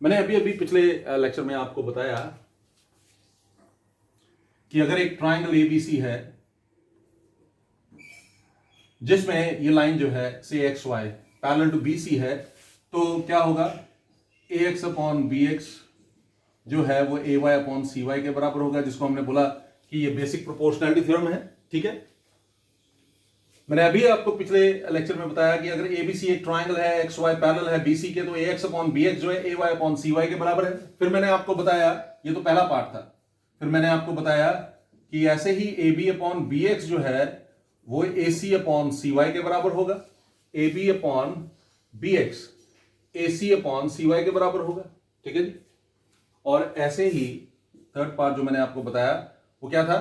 मैंने अभी अभी पिछले लेक्चर में आपको बताया कि अगर एक ट्राइंगल एबीसी है जिसमें ये लाइन जो है से X Y parallel to BC है, तो क्या होगा, A X upon B X जो है वो A Y upon C Y के बराबर होगा, जिसको हमने बोला कि ये बेसिक प्रोपोर्शनैलिटी थ्योरम है। ठीक है, मैंने अभी आपको पिछले लेक्चर में बताया कि अगर एबीसी एक ट्राइंगल है, एक्स वाई पैरेलल है बीसी के, तो A X upon B X जो है A Y upon C Y के बराबर है। फिर मैंने आपको बताया, ये तो पहला पार्ट था, फिर मैंने आपको बताया कि ऐसे ही A B upon B X जो है वो ए सी अपॉन सी वाई के बराबर होगा, A B upon B X A C upon C Y के बराबर होगा। ठीक है जी, और ऐसे ही थर्ड पार्ट जो मैंने आपको बताया वो क्या था,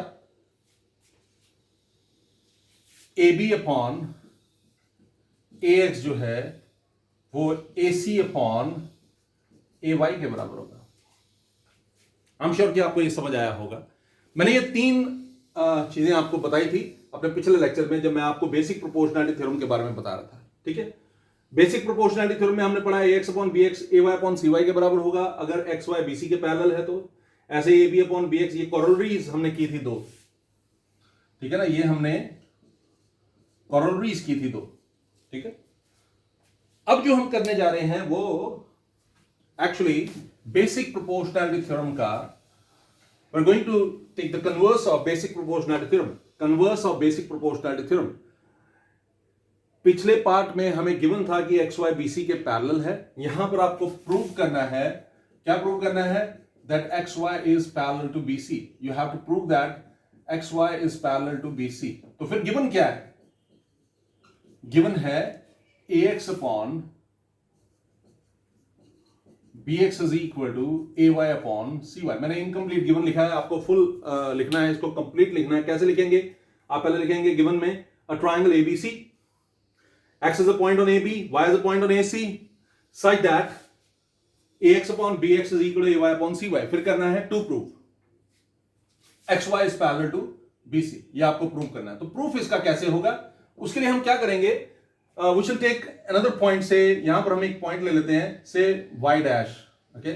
A B upon A X जो है वो ए सी अपॉन ए वाई के बराबर होगा। आई एम श्योर कि आपको ये समझ आया होगा। मैंने ये तीन चीजें आपको बताई थी अपने पिछले लेक्चर में, जब मैं आपको बेसिक प्रोपोर्शनैलिटी थ्योरम के बारे में बता रहा था। ठीक है, बेसिक प्रोपोर्शनैलिटी थ्योरम में हमने पढ़ा A X upon B X A Y upon C Y के बराबर होगा अगर एक्स वाई बीसी के पैरेलल है तो। ऐसे A B upon B X, ये कॉरोलरीज हमने की थी दो। ठीक है ना, ये हमने कॉरोलरीज की थी दो। ठीक है, अब जो हम करने जा रहे हैं वो एक्चुअली बेसिक प्रोपोर्शनैलिटी थ्योरम का, we're going to take the converse of basic proportionality theorem, converse of basic proportionality theorem। पिछले पार्ट में हमें गिवन था कि एक्स वाई बीसी के पैरेलल है, यहां पर आपको प्रूव करना है, क्या प्रूव करना है, that X Y is parallel to BC. You have to prove that X Y is parallel to BC. तो फिर गिवन क्या है, गिवन है A X upon B X is equal to A Y upon C Y. मैंने incomplete given लिखा है, आपको full लिखना है, इसको कंप्लीट लिखना है। कैसे लिखेंगे, आप पहले लिखेंगे गिवन में a triangle ABC, X is a point on A B, Y is a point on A C, such that A X upon B X is equal to A Y upon C Y. फिर करना है to prove X Y is parallel to B C, ये आपको prove करना है। तो proof इसका कैसे होगा, उसके लिए हम क्या करेंगे, we shall take another point, से यहां पर हम एक पॉइंट ले लेते हैं, से y डैश। ओके,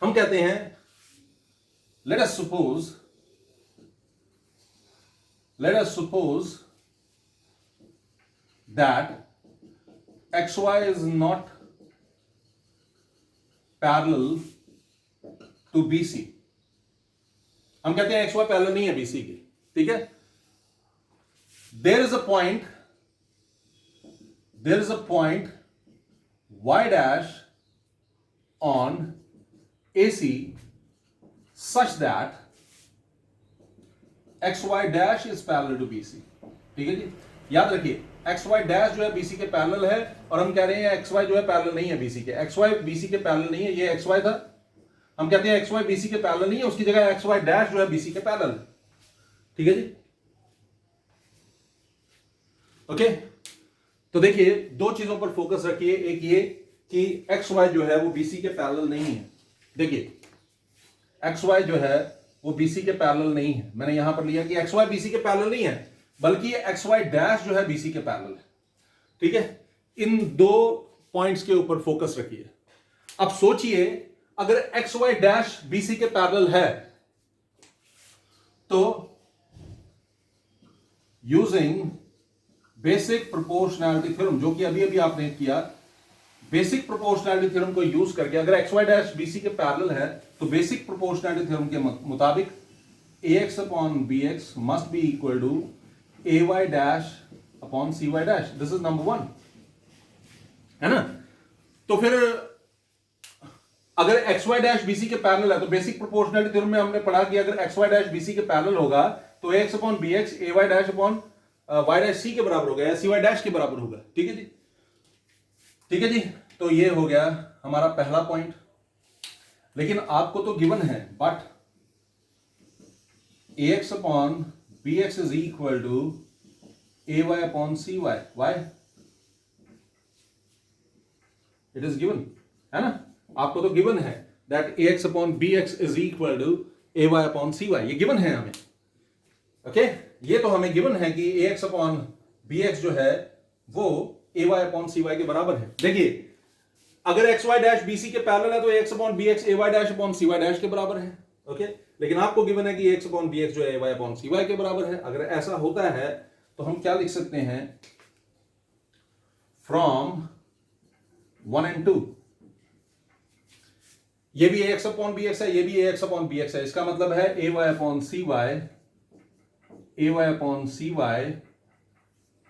हम कहते हैं let us suppose that xy is not parallel to bc। हम कहते हैं xy पैरेलल नहीं है bc की। ठीक है, there is a point y dash on AC such that xy dash is parallel to BC। ठीक है जी, याद रखिए xy dash जो है BC के पैरेलल है, और हम कह रहे हैं xy जो है पैरेलल नहीं है BC के। xy BC के पैरेलल नहीं है, ये xy था, हम कहते हैं xy BC के पैरेलल नहीं है, उसकी जगह xy dash जो है BC के पैरेलल है। ठीक है जी, ओके तो देखिए दो चीजों पर फोकस रखिए, एक ये कि एक्स वाई जो है वो बीसी के पैरेलल नहीं है। देखिए एक्स वाई जो है वो बीसी के पैरेलल नहीं है, मैंने यहां पर लिया कि एक्स वाई बीसी के पैरेलल नहीं है, बल्कि एक्स वाई डैश जो है बीसी के पैरेलल है। ठीक है, इन दो पॉइंट्स के ऊपर फोकस रखिए। अब सोचिए अगर एक्स वाई डैश बीसी के पैरेलल है तो यूजिंग बेसिक प्रोपोर्शनैलिटी थ्योरम, जो कि अभी अभी आपने किया, बेसिक प्रोपोर्शनैलिटी थ्योरम को यूज करके अगर एक्स वाई डैश बीसी के पैरेलल है तो बेसिक प्रोपोर्शनैलिटी थ्योरम के मुताबिक A X upon B X must be equal to A Y dash upon C Y dash. This is number one, है ना। तो फिर अगर एक्स वाई डैश बीसी के पैरेलल है तो बेसिक प्रोपोर्शनैलिटी थ्योरम में हमने पढ़ा कि अगर एक्स वाई डैश बीसी के पैरेलल होगा तो A X upon B X A Y dash upon Y dash C के बराबर होगा या सी वाई डैश के बराबर होगा। ठीक है जी, ठीक है जी, तो ये हो गया हमारा पहला पॉइंट। लेकिन आपको तो गिवन है, but A X upon B X is equal to A Y upon C Y, why it is given, है ना। आपको तो गिवन है that A X upon B X is equal to A Y upon C Y, ये given है हमें। Okay, ये तो हमें गिवन है कि A X upon B X जो है वो A Y upon C Y के बराबर है। देखिए अगर X Y dash B C के पैरेलल है तो X upon B X A Y dash upon C Y dash के बराबर है। ओके, लेकिन आपको गिवन है कि एक्स अपॉन बी एक्स जो है A Y upon C Y के बराबर है। अगर ऐसा होता है तो हम क्या लिख सकते हैं, फ्रॉम 1 and 2, ये भी एक्स अपॉन बी एक्स है, ये भी एक्स अपॉन बी एक्स है। इसका मतलब है A Y upon C Y, A Y upon C Y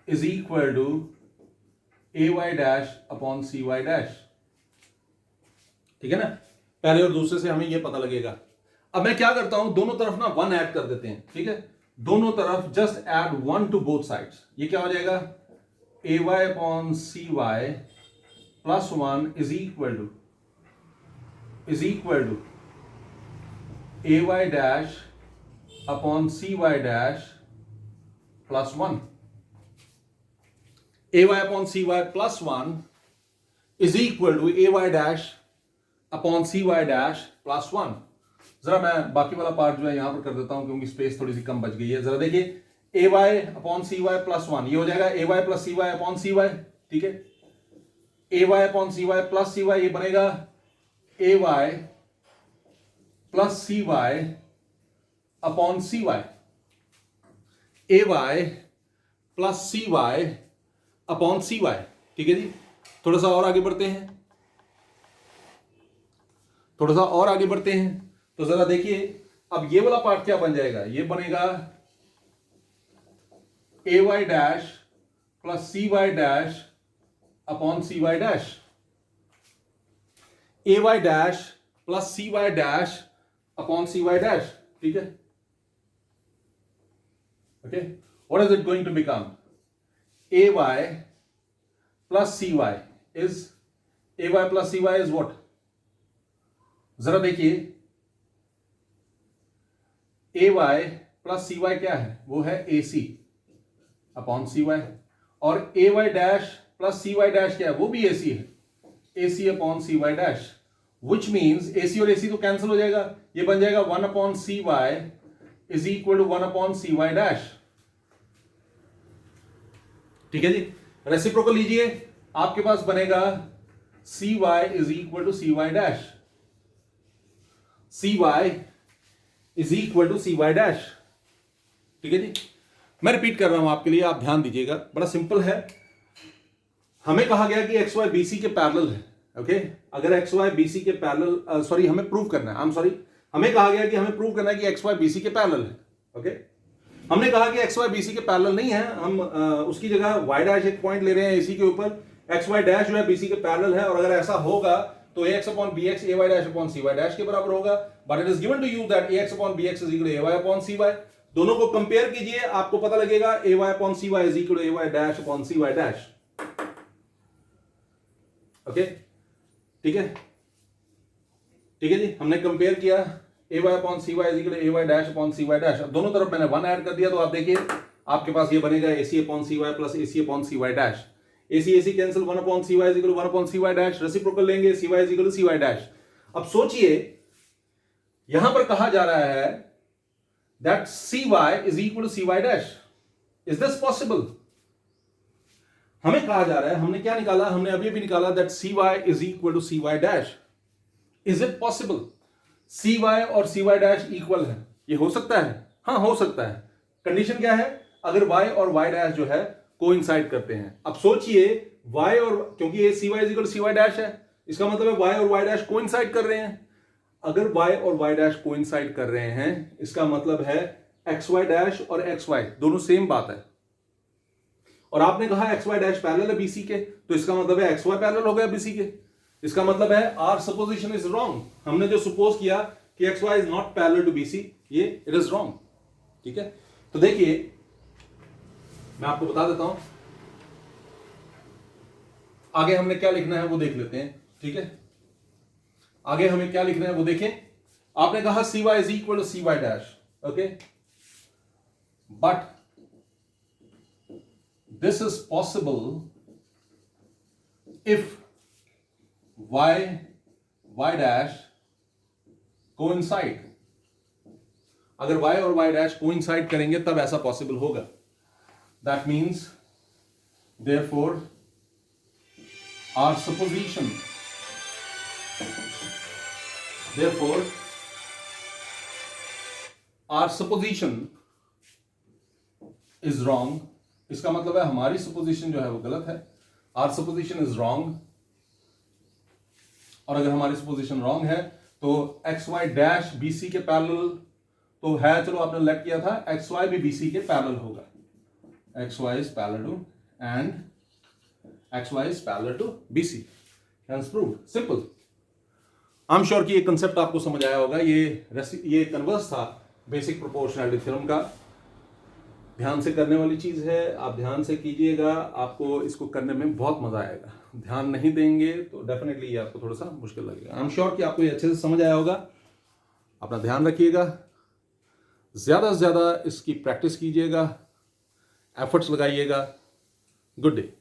is equal to A Y dash upon C Y dash. ठीक है ना, पहले और दूसरे से हमें यह पता लगेगा। अब मैं क्या करता हूं, दोनों तरफ ना 1 ऐड कर देते हैं। ठीक है, दोनों तरफ just add 1 to both sides. ये क्या हो जाएगा, A Y upon C Y plus 1 is equal to A Y dash upon C Y dash plus 1। A Y upon C Y plus 1 is equal to A Y dash upon C Y dash plus 1। जरा मैं बाकी वाला part जो है यहां पर कर देता हूं क्योंकि स्पेस थोड़ी सी कम बच गई है। जरा देखिए, A Y upon C Y plus 1, ये हो जाएगा A Y plus C Y upon C Y. ठीक है, A Y upon C Y plus C Y, ये बनेगा A Y plus C Y upon C Y, A Y plus C Y upon C Y. ठीक है जी, थोड़ा सा और आगे बढ़ते हैं, थोड़ा सा और आगे बढ़ते हैं। तो जरा देखिए, अब ये वाला पार्ट क्या बन जाएगा, ये बनेगा A Y dash plus C Y dash upon C Y dash, A Y dash plus C Y dash upon C Y dash. ठीक है, okay, what is it going to become, A Y plus C Y is, A Y plus C Y is what, जरा देखिए, A Y plus C Y क्या है, वो है A C upon C Y, और A Y dash plus C Y dash क्या है, वो भी ए सी है, A C upon C Y dash, which means A C और ए सी तो कैंसिल हो जाएगा, ये बन जाएगा 1 upon C Y is equal to 1 upon C Y dash. ठीक है जी, रेसिप्रोकल लीजिए, आपके पास बनेगा C Y is equal to C Y dash, C Y is equal to C Y dash. ठीक है जी, मैं रिपीट कर रहा हूं आपके लिए, आप ध्यान दीजिएगा, बड़ा सिंपल है। हमें कहा गया कि एक्स वाई बी सी के पैरेलल है। ओके, अगर एक्स वाई बी सी के पैरेलल, सॉरी हमें प्रूव करना है, हमें कहा गया कि हमें प्रूव करना है कि एक्स वाई बी सी के पैरेलल है। ओके, हमने कहा कि एक्स वाई बी सी के पैरेलल नहीं है, हम उसकी जगह वाई डैश एक पॉइंट ले रहे हैं इसी के ऊपर, एक्स वाई डैश जो है बी सी के पैरेलल है, और अगर ऐसा होगा तो X upon B X A Y dash upon C Y dash के बराबर होगा। But it is given to you that A X upon B X is equal to A Y upon C Y. दोनों को compare कीजिए, आपको पता लगेगा A Y upon C Y is equal to A Y dash upon C Y dash. Okay, ठीक है, ठीक है जी, हमने कंपेयर किया, ए Y upon C Y is equal to A Y dash upon C Y dash. अब दोनों तरफ मैंने 1 ऐड कर दिया, तो आप देखिए आपके पास ये बनेगा A C upon C Y plus A C upon C Y dash, A C cancel, 1 upon C Y is equal to 1 upon C Y dash, reciprocal लेंगे, C Y is equal to C Y dash. अब सोचिए, यहां पर कहा जा रहा है that C Y is equal to C Y dash, is this possible? हमें कहा जा रहा है, हमने क्या निकाला, हमने अभी भी निकाला that C Y is equal to C Y dash. Is it possible C Y और सी वाई डैश इक्वल है? ये हो सकता है, हाँ हो सकता है। कंडीशन क्या है, अगर y और y डैश जो है कोइंसाइड करते हैं। अब सोचिए y और, क्योंकि ये C Y is equal to C Y dash है, इसका मतलब है y और y डैश कोइंसाइड कर रहे हैं। अगर y और y डैश कोइंसाइड कर रहे हैं, इसका मतलब है xy डैश और xy दोनों सेम बात है। और आपने कहा xy डैश पैरेलल है BC के, तो इसका मतलब है xy पैरेलल हो गया BC के। इसका मतलब है आर सपोजिशन इज रॉन्ग। हमने जो सपोज किया कि xy is not parallel to BC, ये इट इज रॉन्ग। ठीक है, तो देखिए मैं आपको बता देता हूं, आगे हमने क्या लिखना है वो देख लेते हैं। ठीक है, आगे हमें क्या लिखना है वो देखें। आपने कहा C Y is equal to C Y dash, okay, but this is possible if y dash coincide। अगर y और y dash coincide करेंगे तब ऐसा possible होगा। That means therefore our supposition Therefore, our supposition is wrong. इसका मतलब है हमारी सुपोजिशन जो है वो गलत है. Our supposition is wrong. और अगर हमारी सुपोजिशन रॉन्ग है तो एक्स वाई डैश BC के पैरेलल तो है, चलो आपने लेट किया था, एक्स वाई भी BC के पैरेलल होगा. X Y is parallel to and X Y is parallel to BC. Hence proved. Simple. I am sure कि ये कंसेप्ट आपको समझ आया होगा. ये कन्वर्स था बेसिक प्रोपोर्शनैलिटी थ्योरम का. ध्यान से करने वाली चीज है, आप ध्यान से कीजिएगा, आपको इसको करने में बहुत मजा आएगा. ध्यान नहीं देंगे तो डेफिनेटली ये आपको थोड़ा सा मुश्किल लगेगा. आई एम श्योर कि आपको ये अच्छे से समझ आया होगा. अपना ध्यान रखिएगा, ज्यादा से ज्यादा इसकी प्रैक्टिस कीजिएगा, एफर्ट्स लगाइएगा. Good day.